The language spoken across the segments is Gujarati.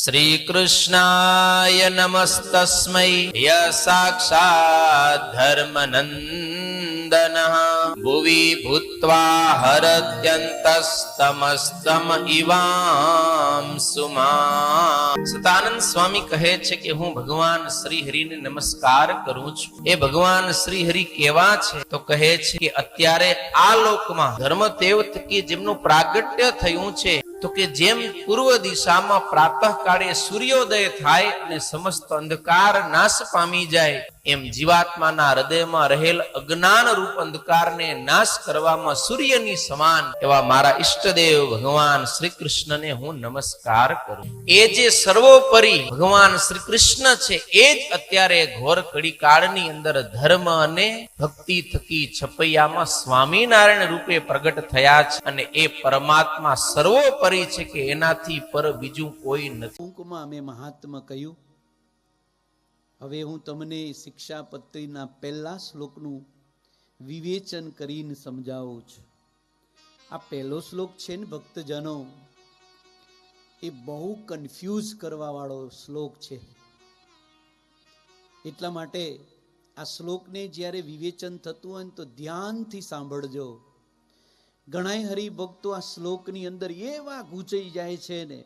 શ્રીકૃષ્ણાય નમસ્તસ્મૈ ય સાક્ષાત ધર્મનંદનઃ ભુવિ ભૂત્વા હરત્યંતસ્તમસ્તમ ઇવાં સુમા. સતાનંદ સ્વામી કહે છે કે હું ભગવાન શ્રી હરિને નમસ્કાર કરું છું. એ ભગવાન શ્રી હરિ કેવા છે તો કહે છે કે અત્યારે આ લોકમાં ધર્મદેવ થકી જેમનું પ્રાગટ્ય થયું છે તો કે જેમ પૂર્વ દિશામાં પ્રાતઃ કાળે સૂર્યોદય થાય અને સમસ્ત અંધકાર નાશ પામી જાય, એમ જીવાત્માના હૃદયમાં રહેલ અજ્ઞાન રૂપ અંધકારને નાશ કરવામાં સૂર્યની સમાન એવા મારા ઈષ્ટદેવ ભગવાન શ્રી કૃષ્ણને હું નમસ્કાર કરું. એ જે સર્વોપરી ભગવાન શ્રી કૃષ્ણ છે એ જ અત્યારે ઘોર કડી કાળની અંદર ધર્મ અને ભક્તિ થકી છપૈયામાં સ્વામિનારાયણ રૂપે પ્રગટ થયા છે અને એ પરમાત્મા સર્વોપરી છે કે એનાથી પર બીજું કોઈ નથી. ટૂંકમાં અમે મહાત્મા કહ્યું. હવે હું તમને શિક્ષાપત્રીના પહેલા શ્લોકનું વિવેચન કરીને સમજાવું છું. આ પહેલો શ્લોક છે ને ભક્તજનો, એ બહુ કન્ફ્યુઝ કરવા વાળો શ્લોક છે. એટલા માટે આ શ્લોકને જ્યારે વિવેચન થતું હોય તો ધ્યાનથી સાંભળજો. ઘણા હરિભક્તો આ શ્લોકની અંદર એવા ગૂંચાઈ જાય છે ને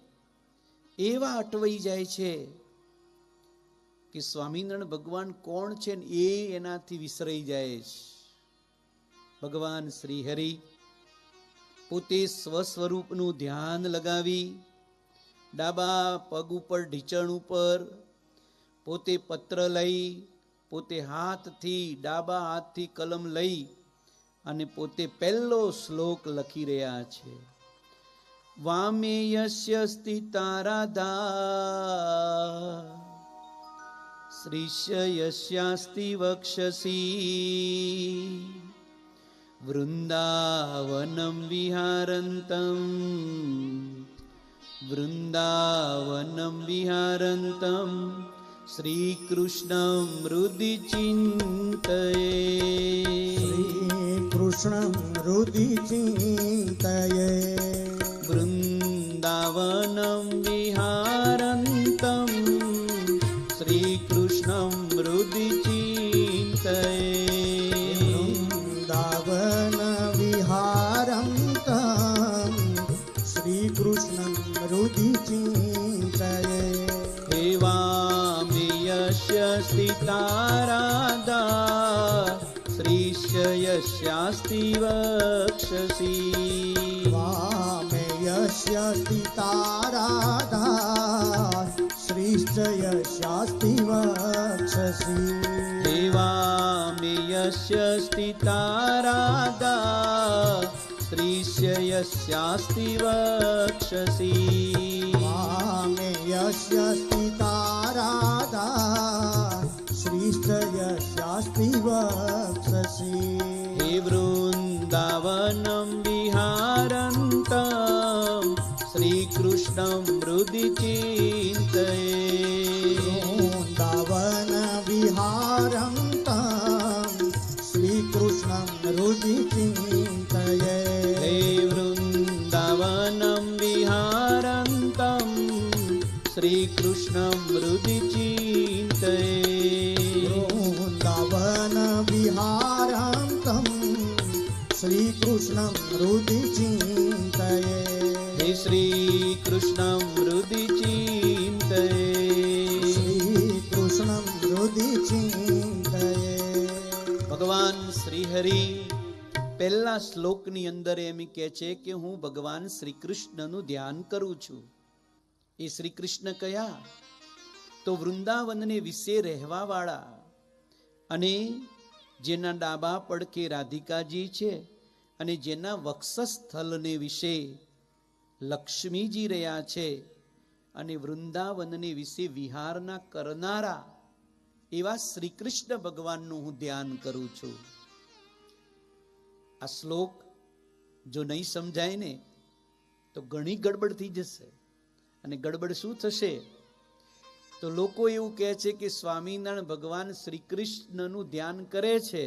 એવા અટવાઈ જાય છે કે સ્વામિનારાયણ ભગવાન કોણ છે ને એ એનાથી વિસરાઈ જાય છે. ભગવાન શ્રી હરિ પોતે સ્વસ્વરૂપનું ધ્યાન લગાવી ડાબા પગ ઉપર ઢીચણ ઉપર પોતે પત્ર લઈ, પોતે હાથથી ડાબા હાથથી કલમ લઈ અને પોતે પહેલો શ્લોક લખી રહ્યા છે. વામે યસ્ય સ્થિતા રાધા શ્રીષ્ય યસ્યાસ્તિ વક્ષસી વૃંદાવનમ વિહારંતમ વૃંદાવનમ વિહારંતમ શ્રી કૃષ્ણં હૃદિ ચિંતયે કૃષ્ણં હૃદિ ચિંતયે વૃંદાવનમ વિહારંતમ શ્રી કૃષ્ણં હૃદિ ચિંતયે વૃંદાવન વિહારંતમ શ્રી કૃષ્ણં હૃદિ ચિંતયે વામે યસ્ય સ્થિતા રાધા શ્રીષ્ય યસ્યાસ્તિ વક્ષસી વામે યસ્ય સ્થિતા રાધા શ્રીષ્ય યસ્યાસ્તિ વક્ષસી વામે યસ્ય સ્થિતા રાધા શ્રીષ્ય યસ્યાસ્તિ વક્ષસી વામે યસ્ય સ્થિતા રાધા શ્રીષ્ય યસ્યાસ્તિ વક્ષસી હે વૃંદાવનમ વિહારંતમ શ્રી કૃષ્ણં હૃદિ ચિંતયે વૃંદાવન વિહારંતમ શ્રી કૃષ્ણં હૃદિ ચિંતયે હે વૃંદાવનમ વિહારંતમ શ્રી કૃષ્ણં હૃદિ ચિંતયે વૃંદાવન વિહારંતમ શ્રી કૃષ્ણં હૃદિ ચિંતયે હે શ્રી કૃષ્ણં હૃદિ ચિંતયે શ્રી કૃષ્ણં હૃદિ ચિંતયે. ભગવાન શ્રી હરિ પહેલા શ્લોકની અંદર એમ કહે છે કે હું ભગવાન શ્રી કૃષ્ણનું ધ્યાન કરું છું. એ શ્રી કૃષ્ણ કયા તો વૃંદાવનને વિશે રહેવા વાળા અને જેના ડાબા પડખે રાધિકાજી છે અને જેના વક્ષસ્થલને વિશે લક્ષ્મીજી રહ્યા છે અને વૃંદાવનને વિશે વિહારના કરનારા એવા શ્રી કૃષ્ણ ભગવાનનું હું ધ્યાન કરું છું. આ શ્લોક જો નહીં સમજાય ને તો ઘણી ગડબડ થઈ જશે. અને ગડબડ શું થશે તો લોકો એવું કહે છે કે સ્વામિનારાયણ ભગવાન શ્રી કૃષ્ણનું ધ્યાન કરે છે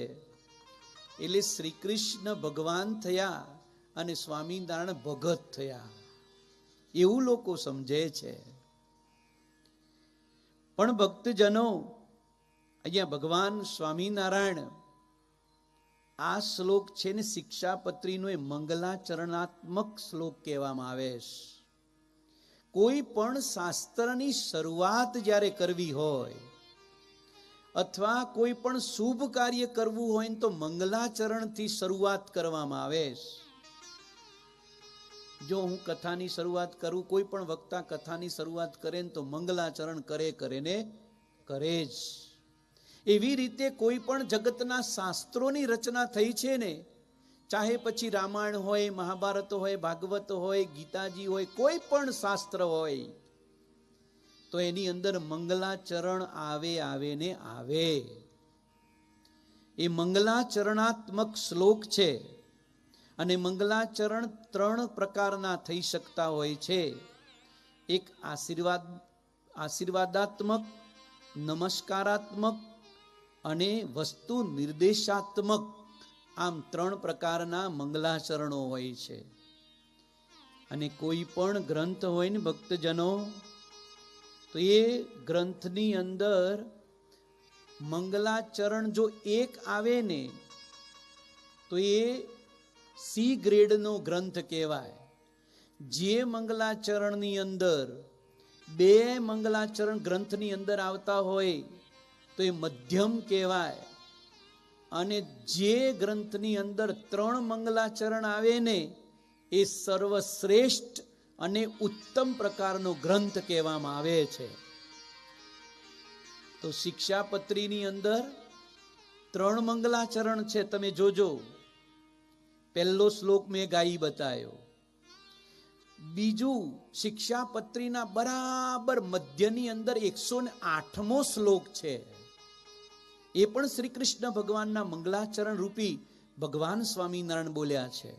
એટલે શ્રી કૃષ્ણ ભગવાન થયા અને સ્વામિનારાયણ ભગત થયા, એવું લોકો સમજે છે. પણ ભક્તજનો, અહીંયા ભગવાન સ્વામિનારાયણ આ શ્લોક છે ને શિક્ષાપત્રીનો એ મંગલાચરણાત્મક શ્લોક કહેવામાં આવે છે. કોઈ પણ શાસ્ત્રની શરૂઆત જ્યારે કરવી હોય અથવા કોઈ પણ શુભ કાર્ય કરવું હોય તો મંગલાચરણથી શરૂઆત કરવામાં આવે છે. જો હું કથાની શરૂઆત કરું, કોઈ પણ વક્તા કથાની શરૂઆત કરે ને તો મંગલાચરણ કરે ને કરે જ. એવી રીતે કોઈ પણ જગતના શાસ્ત્રોની રચના થઈ છે ને, ચાહે પછી રામાયણ હોય, મહાભારત હોય, ભાગવત હોય, ગીતાજી હોય, કોઈ પણ શાસ્ત્ર હોય તો એની અંદર મંગલાચરણ આવે ને આવે. એ મંગલાચરણાત્મક શ્લોક છે. અને મંગલાચરણ 3 પ્રકારના થઈ શકતા હોય છે. એક આશીર્વાદાત્મક, નમસ્કારાત્મક અને વસ્તુ નિર્દેશાત્મક, આમ 3 પ્રકારના મંગલાચરણો હોય છે. અને કોઈ પણ ગ્રંથ હોય ને ભક્તજનો, તો એ ગ્રંથની અંદર મંગલાચરણ જો એક આવે ને તો એ સી ગ્રેડનો ગ્રંથ કહેવાય. જે મંગલાચરણની અંદર 2 મંગલાચરણ ગ્રંથની અંદર આવતા હોય તો એ મધ્યમ કહેવાય. અને જે ગ્રંથની અંદર 3 મંગલાચરણ આવે ને એ સર્વશ્રેષ્ઠ અને ઉત્તમ પ્રકારનો ગ્રંથ કહેવામાં આવે છે. તો શિક્ષાપત્રીની અંદર 3 મંગલાચરણ છે. તમે જોજો, પહેલો શ્લોક મેં ગાઈ બતાવ્યો. બીજું, શિક્ષાપત્રીના બરાબર મધ્યની અંદર 108મો શ્લોક છે. એ પણ શ્રી કૃષ્ણ ભગવાનના મંગલાચરણ રૂપી ભગવાન સ્વામિનારાયણ બોલ્યા છે.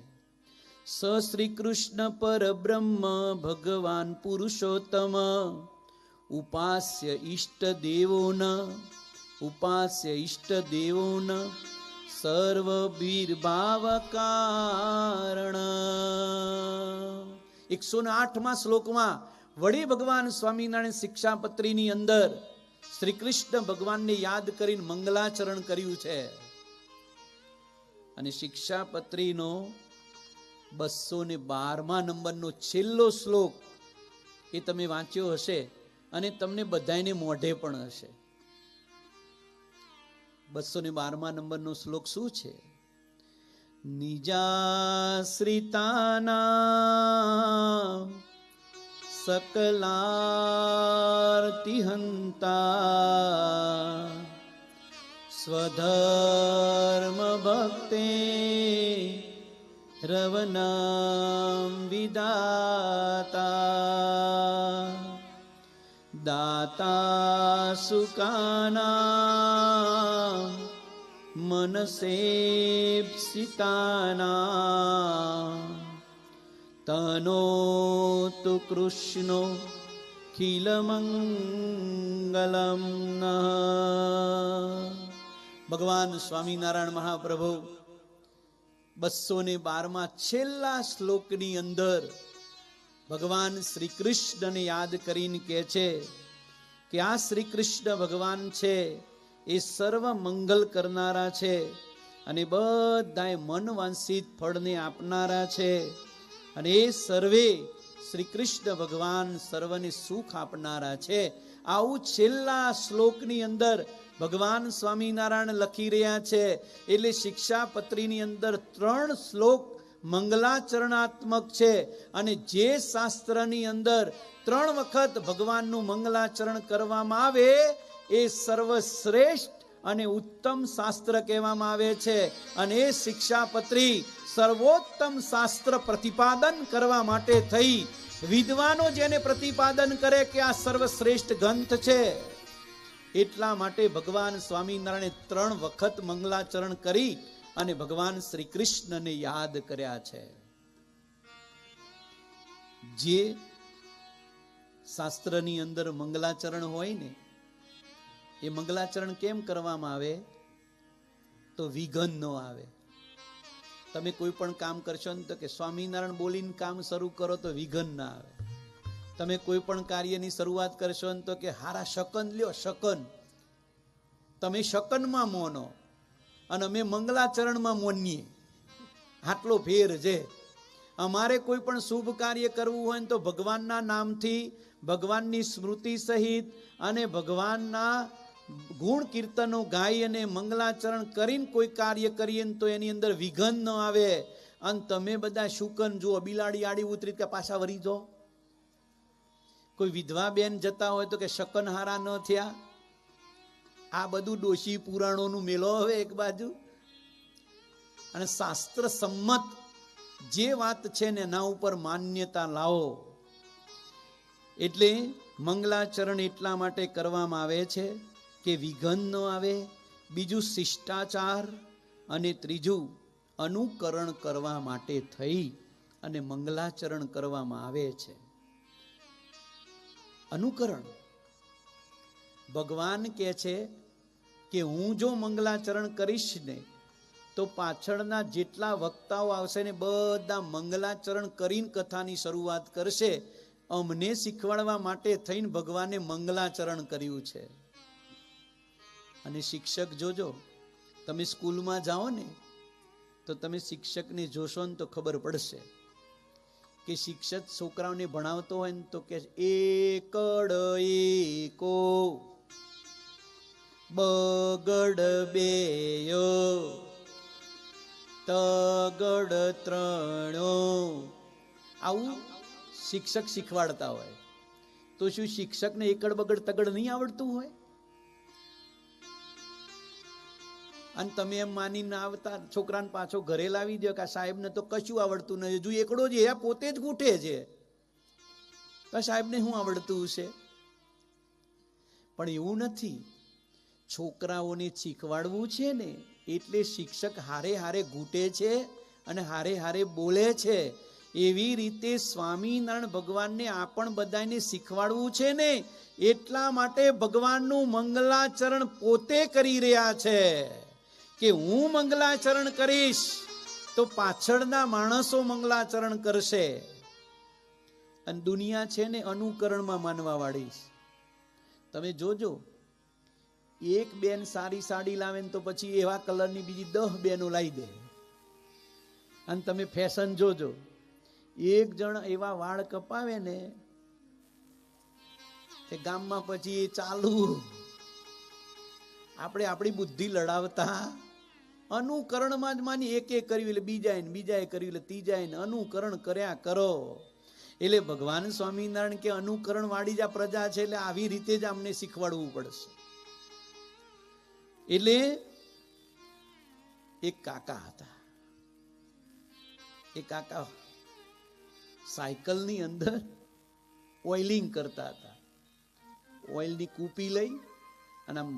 સ શ્રી કૃષ્ણ પરબ્રહ્મ ભગવાન પુરુષોત્તમ ઉપાસ્ય ઈષ્ટ દેવોન સર્વભીર્ભાવ કારણ. 108મા શ્લોકમાં વળી ભગવાન સ્વામિનારાયણ શિક્ષાપત્રીની અંદર શ્રી કૃષ્ણ ભગવાનને યાદ કરીને મંગલાચરણ કર્યું છે. અને શિક્ષાપત્રીનો 212મા નંબરનો છેલ્લો શ્લોક એ તમે વાંચ્યો હશે અને તમને બધાને મોઢે પણ હશે. 212મા નંબરનો શ્લોક શું છે? નિજાશ્રિતાનાં સકલાર્તિહંતા સ્વધર્મ ભક્તે રવનામ વિદાતા દાતા સુકાનાં મનસેપ્સિતાનાં તનોતુ કૃષ્ણો ખિલમંગલમ નઃ. ભગવાન સ્વામિનારાયણ મહાપ્રભુ 212મા છેલ્લા શ્લોકની અંદર ભગવાન શ્રી કૃષ્ણને યાદ કરીને કહે છે કે આ શ્રી કૃષ્ણ ભગવાન છે એ સર્વ મંગલ કરનારા છે અને બધાય મનવાંછિત ફળને આપનારા છે. અને એ સર્વે શ્રી કૃષ્ણ ભગવાન સર્વને સુખ આપનારા છે. આવું છેલ્લા શ્લોકની અંદર ભગવાન સ્વામિનારાયણ લખી રહ્યા છે. એટલે શિક્ષાપત્રીની અંદર 3 શ્લોક મંગલાચરણાત્મક છે. અને જે શાસ્ત્રની અંદર 3 વખત ભગવાનનું મંગલાચરણ કરવામાં આવે એ સર્વશ્રેષ્ઠ અને ઉત્તમ શાસ્ત્ર કહેવામાં આવે છે. અને એ શિક્ષાપત્રી સર્વોત્તમ શાસ્ત્ર પ્રતિપાદન કરવા માટે થઈ વિદ્વાનો જેને પ્રતિપાદન કરે કે આ સર્વશ્રેષ્ઠ ગ્રંથ છે, એટલા માટે ભગવાન સ્વામિનારાયણે 3 વખત મંગલાચરણ કરી અને ભગવાન શ્રી કૃષ્ણને યાદ કર્યા છે. જે શાસ્ત્રની અંદર મંગલાચરણ હોય ને એ મંગલાચરણ કેમ કરવામાં આવે તો વિઘન ન આવે. તમે કોઈ પણ કામ કરશો ને તો કે સ્વામિનારાયણ બોલીને કામ શરૂ કરો તો વિઘન ના આવે. તમે કોઈ પણ કાર્યની શરૂઆત કરશો ને તો કે હારા શકન લ્યો, શકન. તમે શકનમાં મોનો અને અમે મંગલાચરણમાં મોનીએ. આટલો ફેર છે. અમારે કોઈ પણ શુભ કાર્ય કરવું હોય ને તો ભગવાનના નામથી, ભગવાનની સ્મૃતિ સહિત અને ભગવાનના ગુણ કીર્તનો ગાઈ અને મંગલાચરણ કરીને કોઈ કાર્ય કરીએ ને તો એની અંદર વિઘન ન આવે. અને તમે બધા શુકન જુઓ, બિલાડી આડી ઉતરી કે પાછા વરી જો. કોઈ વિધવા બેન જતા હોય તો કે શકન હારા ન થયા. આ બધું ડોશી પુરાણોનું મેલો હવે એક બાજુ, અને શાસ્ત્ર સંમત જે વાત છે ને એના ઉપર માન્યતા લાવો. એટલે મંગલાચરણ એટલા માટે કરવામાં આવે છે કે વિઘન ન આવે, બીજું શિષ્ટાચાર, અને ત્રીજું અનુકરણ કરવા માટે થઈ અને મંગલાચરણ કરવામાં આવે છે. અનુકરણ. ભગવાન કહે છે કે હું જો મંગલાચરણ કરીશ ને તો પાછળના જેટલા વક્તાઓ આવશે ને બધા મંગલાચરણ કરીને કથાની શરૂઆત કરશે. અમને શીખવાડવા માટે થઈને ભગવાને મંગલાચરણ કર્યું છે. અને શિક્ષક જોજો, તમે સ્કૂલમાં જાઓ ને તો તમે શિક્ષકને જોશો ને તો ખબર પડશે કે શિક્ષક છોકરાઓને ભણાવતો હોય ને તો કે એકડ એકો બગડ બેયો તગડ ત્રણો, આવું શિક્ષક શીખવાડતા હોય. તો શું શિક્ષકને એકડ બગડ તગડ નહીં આવડતું હોય? અને તમે એમ માનીને આવતા છોકરાને પાછો ઘરે લાવી દો કે આ સાહેબને તો કશું આવડતું નથી, હજુ એકડો જ એ પોતે જ ગૂંઠે છે, તો સાહેબને શું આવડતું હશે? પણ એવું નથી. છોકરાઓને શીખવાડવું છે ને એટલે શિક્ષક હારે હારે ઘૂંટે છે અને હારે હારે બોલે છે. એવી રીતે સ્વામિનારાયણ ભગવાનને આપણ બધાને શીખવાડવું છે ને એટલા માટે ભગવાનનું મંગલાચરણ પોતે કરી રહ્યા છે કે હું મંગલાચરણ કરીશ તો પાછળના માણસો મંગલાચરણ કરશે. અને દુનિયા છે ને અનુકરણમાં માનવા વાળી. તમે જોજો, એક બેન સારી સાડી લાવે ને તો પછી એવા કલરની બીજી 10 બેનો લાવી દે. અને તમે ફેશન જોજો, એક જણ એવા વાળ કપાવે ને તે ગામમાં પછી એ ચાલુ. આપણે આપણી બુદ્ધિ લડાવતા અનુકરણમાં જ માની એક કર્યું એટલે બીજાએ કર્યું એટલે ત્રીજાએ અનુકરણ કર્યા કરો. એટલે ભગવાન સ્વામિનારાયણ કે અનુકરણ વાળી જ આ પ્રજા છે, એટલે આવી રીતે જ અમને શીખવાડવું પડશે. એટલે એક કાકા હતા. એ કાકા સાયકલની અંદર ઓઇલિંગ કરતા હતા. ઓઇલની કૂપી લઈ અને આમ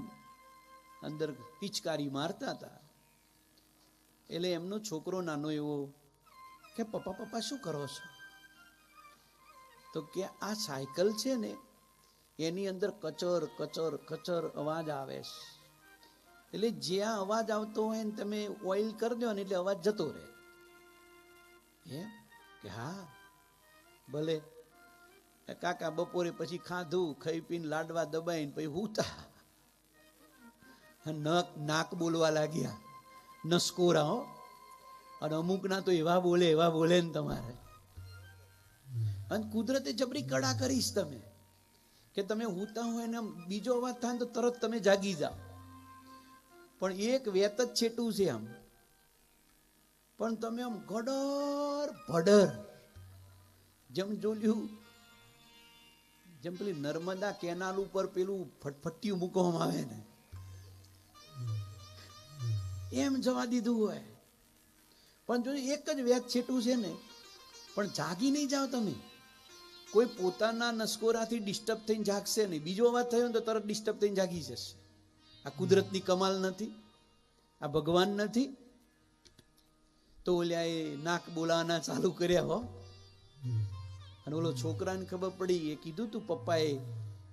અંદર પિચકારી મારતા હતા. એટલે એમનો છોકરો નાનો એવો કે પપ્પા શું કરો છો? તો કે આ સાયકલ છે ને એની અંદર કચર કચર કચર અવાજ આવે છે, એટલે જ્યાં અવાજ આવતો હોય ને તમે ઓઇલ કરી દો ને એટલે અવાજ જતો રહે. એમ કે હા ભલે. કાકા બપોરે પછી ખાધું, ખાઈ પીને લાડવા દબાઈને પછી હુતા. નાક બોલવા લાગ્યા, નસકોરા. અને અમુક ના તો એવા બોલે ને તમારે. અને કુદરતે જબરી કડા કરીશ તમે કે તમે હુતા હોય ને બીજો અવાજ થાય ને તો તરત તમે જાગી જાઓ. પણ એક વેત જ છેટું છે આમ, પણ તમે આમ ગડર ભડર જેમ જોયું, જેમ પેલી નર્મદા કેનાલ ઉપર પેલું ફટફટિયું મૂકવામાં આવે ને એમ જવા દીધું હોય. પણ જો એક જ વેત છેટું છે ને, પણ જાગી નહીં જાઓ તમે. કોઈ પોતાના નસકોરાથી ડિસ્ટર્બ થઈને જાગશે નહીં. બીજો અવાજ થયો ને તો તરત ડિસ્ટર્બ થઈને જાગી જશે. આ કુદરતની કમાલ નથી? આ ભગવાન નથી? તો ઓલ્યા એ નાક બોલાવાના ચાલુ કર્યા હો. અને ઓલો છોકરાને ખબર પડી, એ કીધું તું પપ્પાએ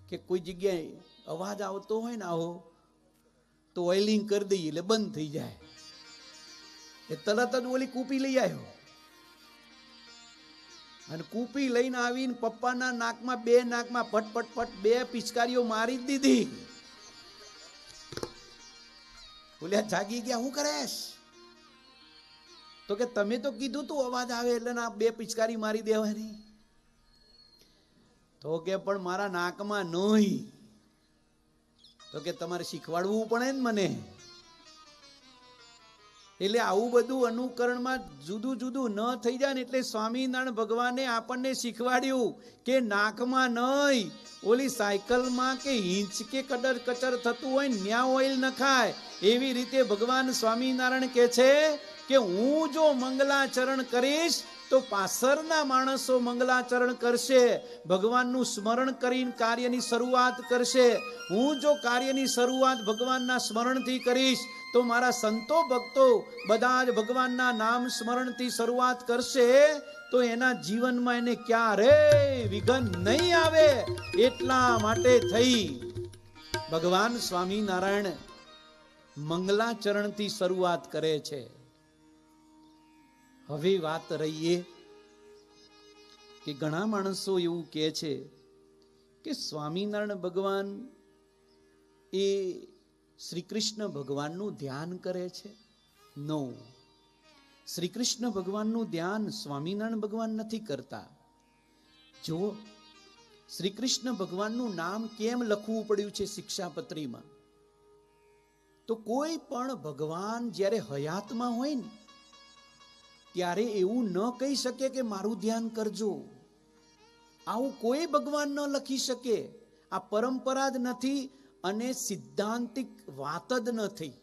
કે કોઈ જગ્યાએ અવાજ આવતો હોય ને આવો તો ઓઇલિંગ કરી દઈએ એટલે બંધ થઈ જાય. એ તરત જ ઓલી કૂપી લઈ આવ્યો અને કૂપી લઈને આવીને પપ્પાના નાકમાં પટ પટ પટ 2 પિચકારીઓ મારી જ દીધી. બોલ્યા જાગી ગયા, હું કરેશ? તો કે તમે તો કીધું તું અવાજ આવે એટલે ના 2 પિચકારી મારી દેવાની. તો કે પણ મારા નાકમાં નહીં. તો કે તમારે શીખવાડવું પડે ને મને. એટલે આવું બધું અનુકરણમાં જુદું જુદું ન થઈ જાય ને એટલે સ્વામિનારાયણ ભગવાને આપણને શીખવાડ્યું કે નાકમાં નહીં, ઓલી સાયકલમાં કે હિંચ કે કદર કચર થતું હોય ન્યા ઓઇલ નખાય. એવી રીતે ભગવાન સ્વામિનારાયણ કહે છે કે હું જો મંગલાચરણ કરીશ તો પાછળના માણસો મંગલાચરણ કરશે, ભગવાનનું સ્મરણ કરીને કાર્યની શરૂઆત કરશે. હું જો કાર્યની શરૂઆત ભગવાનના સ્મરણથી કરીશ તો મારા સંતો ભક્તો બધા જ ભગવાનના નામ સ્મરણથી શરૂઆત કરશે તો એના જીવનમાં એને ક્યારે વિઘન નહીં આવે. એટલા માટે થઈ ભગવાન સ્વામિનારાયણ મંગલાચરણથી શરૂઆત કરે છે. હવે વાત રહીએ કે ઘણા માણસો એવું કહે છે કે સ્વામિનારાયણ ભગવાન એ શ્રી કૃષ્ણ ભગવાનનું ધ્યાન કરે છે. નો, શ્રી કૃષ્ણ ભગવાનનું ધ્યાન સ્વામિનારાયણ ભગવાન નથી કરતા. જો શ્રી કૃષ્ણ ભગવાનનું નામ કેમ લખવું પડ્યું છે શિક્ષાપત્રીમાં, તો કોઈ પણ ભગવાન જ્યારે હયાતમાં હોય ને ત્યારે એવું ન કહી શકે કે મારું ધ્યાન કરજો. આવું કોઈ ભગવાન ન લખી શકે. આ પરંપરા જ નથી અને સિદ્ધાંતિક વાત જ નથી.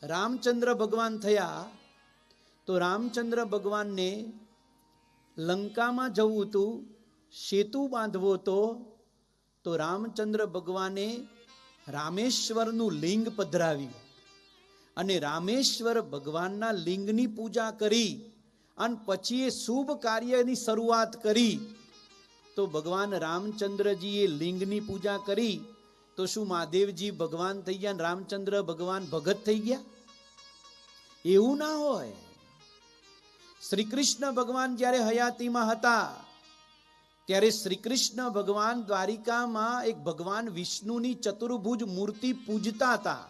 રામચંદ્ર ભગવાન થયા તો રામચંદ્ર ભગવાનને લંકામાં જવું હતું, સેતુ બાંધવો હતો, તો રામચંદ્ર ભગવાને રામેશ્વરનું લિંગ પધરાવ્યું અને રામેશ્વર ભગવાનના લિંગની પૂજા કરી અને પછી એ શુભ કાર્યની શરૂઆત કરી. તો ભગવાન રામચંદ્રજીએ લિંગની પૂજા કરી તો શું મહાદેવજી ભગવાન થઈ ગયા, રામચંદ્ર ભગવાન ભગત થઈ ગયા? એવું ના હોય. શ્રી કૃષ્ણ ભગવાન જ્યારે હયાતીમાં હતા ત્યારે શ્રી કૃષ્ણ ભગવાન દ્વારિકામાં એક ભગવાન વિષ્ણુની ચતુર્ભુજ મૂર્તિ પૂજતા હતા.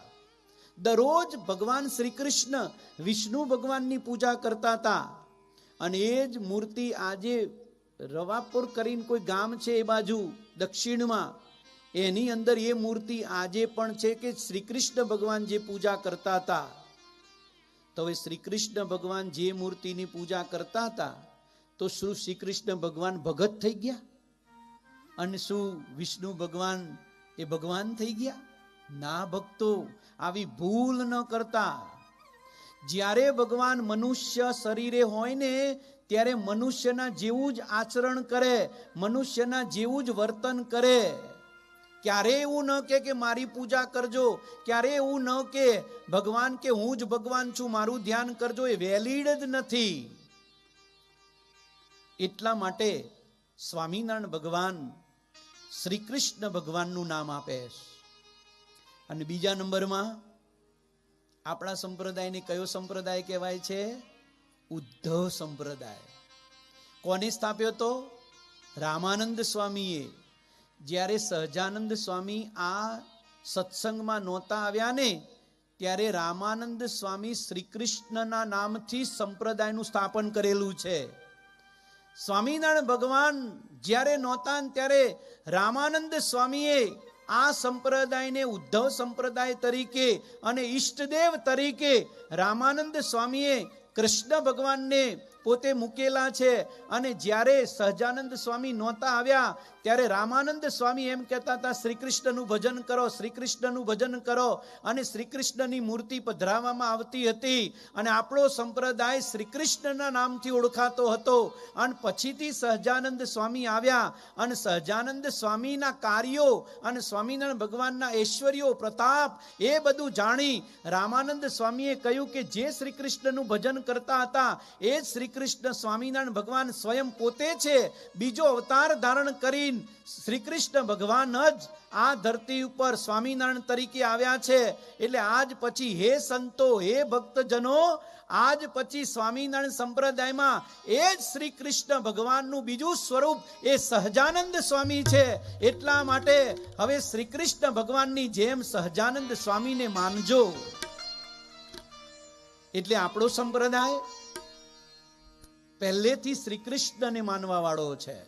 દરરોજ ભગવાન શ્રી કૃષ્ણ વિષ્ણુ ભગવાનની પૂજા કરતા હતા. અને એ જ મૂર્તિ આજે રવાપુર કરીને કોઈ ગામ છે એ બાજુ દક્ષિણમાં, એની અંદર એ મૂર્તિ આજે પણ છે કે શ્રી કૃષ્ણ ભગવાન જે પૂજા કરતા હતા. તો હવે શ્રી કૃષ્ણ ભગવાન જે મૂર્તિની પૂજા કરતા હતા તો શું શ્રી કૃષ્ણ ભગવાન ભગત થઈ ગયા અને શું વિષ્ણુ ભગવાન એ ભગવાન થઈ ગયા? ના ભક્તો, આવી ભૂલ ન કરતા. જ્યારે ભગવાન મનુષ્ય શરીરે હોય ને ત્યારે મનુષ્યના જેવું જ આચરણ કરે, મનુષ્યના જેવું જ વર્તન કરે. ક્યારે એવું ન કે મારી પૂજા કરજો, ક્યારે એવું ન કે ભગવાન કે હું જ ભગવાન છું મારું ધ્યાન કરજો, એ વેલિડ જ નથી. એટલા માટે સ્વામિનારાયણ ભગવાન શ્રી કૃષ્ણ ભગવાનનું નામ આપે છે. અને બીજા નંબરમાં આપણા સંપ્રદાયને કયો સંપ્રદાય કહેવાય છે? ઉદ્ધવ સંપ્રદાય. કોને સ્થાપ્યો તો? રામાનંદ સ્વામીએ. જ્યારે સહજાનંદ સ્વામી આ સત્સંગમાં નહોતા આવ્યા ને ત્યારે રામાનંદ સ્વામી શ્રી કૃષ્ણના નામથી સંપ્રદાયનું સ્થાપન કરેલું છે. સ્વામિનારાયણ ભગવાન જ્યારે નહોતા ત્યારે રામાનંદ સ્વામીએ આ સંપ્રદાયને ઉદ્ધવ સંપ્રદાય તરીકે અને ઈષ્ટદેવ તરીકે રામાનંદ સ્વામીએ કૃષ્ણ ભગવાનને પોતે મૂકેલા છે. અને જ્યારે સહજાનંદ સ્વામી નહોતા આવ્યા ત્યારે રામાનંદ સ્વામી એમ કહેતા હતા શ્રી કૃષ્ણનું ભજન કરો, શ્રી કૃષ્ણનું ભજન કરો. અને શ્રી કૃષ્ણની મૂર્તિ પધરાવવામાં આવતી હતી અને આપણો સંપ્રદાય શ્રી કૃષ્ણના નામથી ઓળખાતો હતો. અને પછીથી સહજાનંદ સ્વામી આવ્યા અને સહજાનંદ સ્વામીના કાર્યો અને સ્વામિનારાયણ ભગવાનના ઐશ્વર્યો પ્રતાપ એ બધું જાણી રામાનંદ સ્વામીએ કહ્યું કે જે શ્રી કૃષ્ણનું ભજન કરતા હતા એ શ્રી કૃષ્ણ સ્વામિનારાયણ ભગવાન સ્વયં પોતે છે, બીજો અવતાર ધારણ કરીને શ્રી કૃષ્ણ ભગવાન જ આ ધરતી ઉપર સ્વામિનારાયણ તરીકે આવ્યા છે. એટલે આજ પછી હે સંતો, હે ભક્તજનો, આજ પછી સ્વામિનારાયણ સંપ્રદાયમાં એ જ શ્રી કૃષ્ણ ભગવાનનું બીજું સ્વરૂપ એ સહજાનંદ સ્વામી છે. એટલા માટે હવે શ્રી કૃષ્ણ ભગવાનની જેમ સહજાનંદ સ્વામીને માનજો. એટલે આપણો સંપ્રદાય પહેલેથી શ્રી કૃષ્ણને માનવા વાળો છે.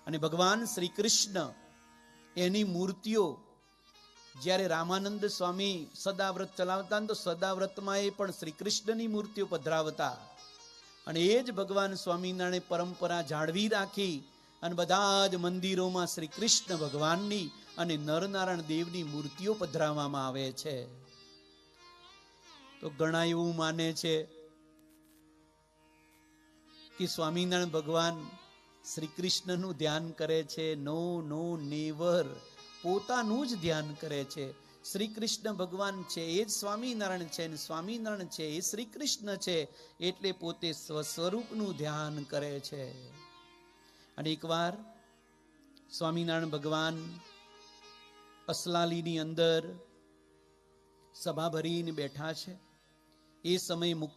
અને ભગવાન શ્રી કૃષ્ણ એની મૂર્તિઓ જ્યારે રામાનંદ સ્વામી સદાવ્રત ચલાવતા તો સદાવ્રતમાં એ પણ શ્રી કૃષ્ણની મૂર્તિઓ પધરાવતા. અને એ જ ભગવાન સ્વામિનારાયણ પરંપરા જાળવી રાખી અને બધા જ મંદિરોમાં શ્રી કૃષ્ણ ભગવાનની અને નરનારાયણ દેવની મૂર્તિઓ પધરાવવામાં આવે છે. તો ઘણા એવું માને છે કે સ્વામિનારાયણ ભગવાન શ્રી કૃષ્ણનું ધ્યાન કરે છે. નો નો નેવર, પોતાનું જ ધ્યાન કરે છે. શ્રી કૃષ્ણ ભગવાન છે એ જ સ્વામિનારાયણ છે, અને સ્વામિનારાયણ છે એ શ્રી કૃષ્ણ છે, એટલે પોતે સ્વસ્વરૂપનું ધ્યાન કરે છે. અને એકવાર સ્વામિનારાયણ ભગવાન અસલાલીની અંદર સભા ભરીને બેઠા છે. એ સમય મુક્ત